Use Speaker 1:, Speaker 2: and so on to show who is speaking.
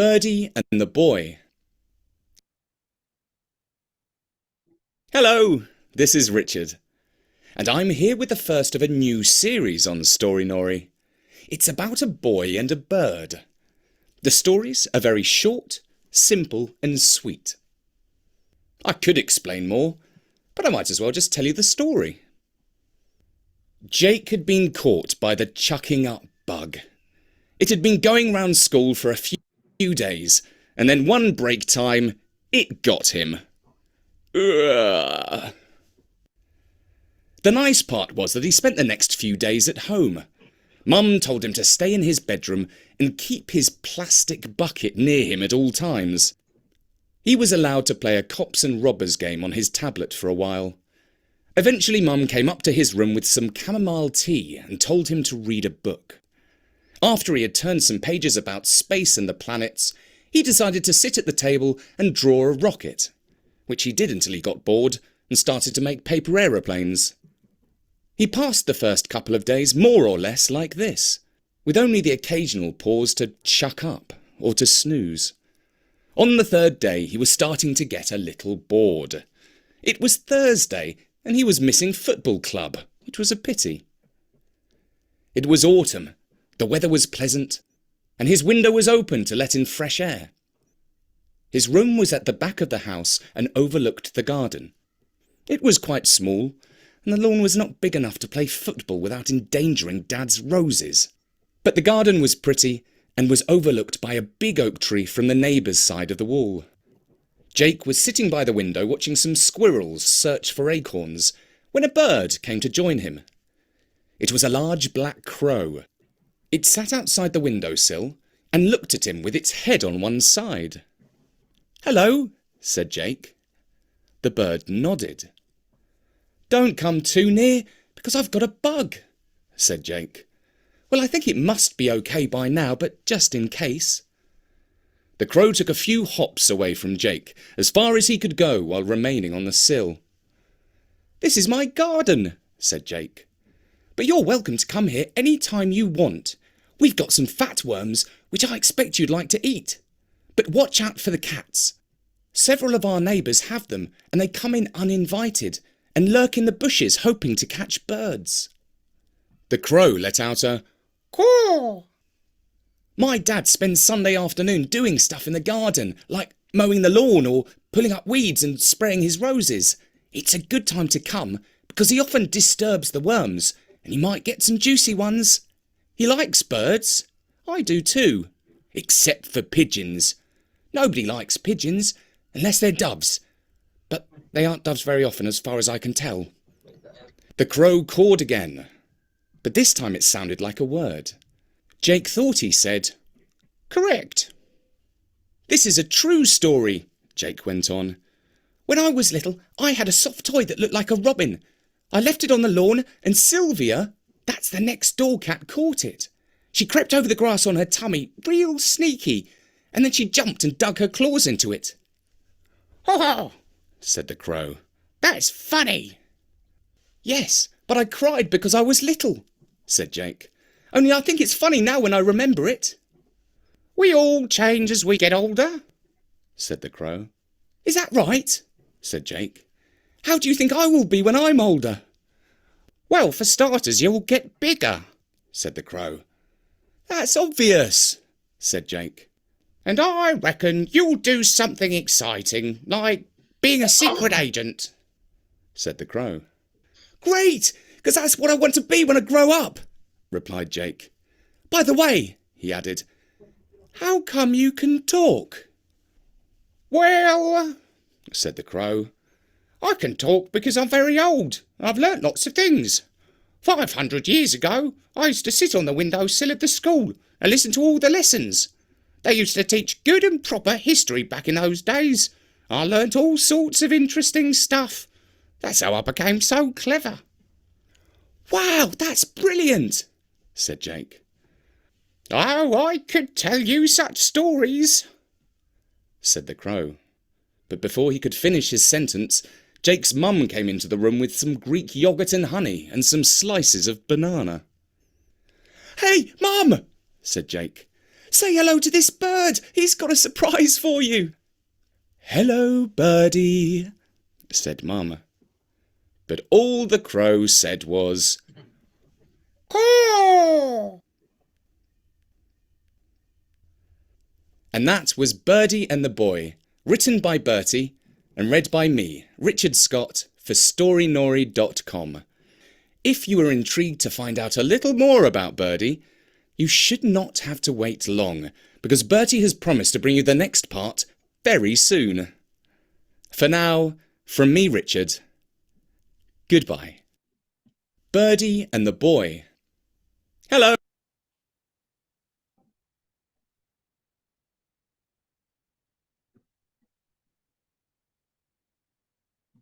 Speaker 1: Birdie and the Boy. Hello, this is Richard, and I'm here with the first of a new series on Storynori. It's about a boy and a bird. The stories are very short, simple and sweet. I could explain more, but I might as well just tell you the story. Jake had been caught by the chucking up bug. It had been going round school for a few days, and then one break time, it got him. Ugh. The nice part was that he spent the next few days at home. Mum told him to stay in his bedroom and keep his plastic bucket near him at all times. He was allowed to play a cops and robbers game on his tablet for a while. Eventually Mum came up to his room with some chamomile tea and told him to read a book. After he had turned some pages about space and the planets, he decided to sit at the table and draw a rocket, which he did until he got bored and started to make paper aeroplanes. He passed the first couple of days more or less like this, with only the occasional pause to chuck up or to snooze. On the third day he was starting to get a little bored. It was Thursday and he was missing football club, which was a pity. It was autumn, the weather was pleasant, and his window was open to let in fresh air. His room was at the back of the house and overlooked the garden. It was quite small, and the lawn was not big enough to play football without endangering Dad's roses. But the garden was pretty and was overlooked by a big oak tree from the neighbour's side of the wall. Jake was sitting by the window watching some squirrels search for acorns when a bird came to join him. It was a large black crow. It sat outside the windowsill and looked at him with its head on one side. "Hello," said Jake. The bird nodded. "Don't come too near, because I've got a bug," said Jake. "Well, I think it must be okay by now, but just in case." The crow took a few hops away from Jake, as far as he could go while remaining on the sill. "This is my garden," said Jake. "But you're welcome to come here any time you want. We've got some fat worms, which I expect you'd like to eat. But watch out for the cats. Several of our neighbours have them, and they come in uninvited and lurk in the bushes hoping to catch birds." The crow let out a caw. "My dad spends Sunday afternoon doing stuff in the garden, like mowing the lawn or pulling up weeds and spraying his roses. It's a good time to come, because he often disturbs the worms, and you might get some juicy ones. He likes birds. I do too. Except for pigeons. Nobody likes pigeons, unless they're doves. But they aren't doves very often as far as I can tell." The crow cawed again, but this time it sounded like a word. Jake thought he said, "Correct." "This is a true story," Jake went on. "When I was little, I had a soft toy that looked like a robin. I left it on the lawn, and Sylvia, that's the next door cat, caught it. She crept over the grass on her tummy, real sneaky, and then she jumped and dug her claws into it." "Ho ho!" said the crow. "That's funny." "Yes, but I cried because I was little," said Jake. "Only I think it's funny now when I remember it." "We all change as we get older," said the crow. "Is that right?" said Jake. "How do you think I will be when I'm older?" "Well, for starters, you'll get bigger," said the crow. "That's obvious," said Jake. "And I reckon you'll do something exciting, like being a secret agent," said the crow. "Great, because that's what I want to be when I grow up," replied Jake. "By the way," he added, "how come you can talk?" "Well," said the crow, "I can talk because I'm very old. I've learnt lots of things. 500 years ago, I used to sit on the windowsill of the school and listen to all the lessons. They used to teach good and proper history back in those days. I learnt all sorts of interesting stuff. That's how I became so clever." "Wow, that's brilliant," said Jake. "Oh, I could tell you such stories," said the crow. But before he could finish his sentence, Jake's mum came into the room with some Greek yoghurt and honey and some slices of banana. "Hey, Mum," said Jake. Say hello to this bird. He's got a surprise for you." "Hello, birdie," said Mum. But all the crow said was, "Caw." And that was Birdie and the Boy, written by Bertie and read by me, Richard Scott, for Storynory.com. If you are intrigued to find out a little more about Birdie, you should not have to wait long, because Bertie has promised to bring you the next part very soon. For now, from me, Richard, goodbye. Birdie and the Boy. Hello.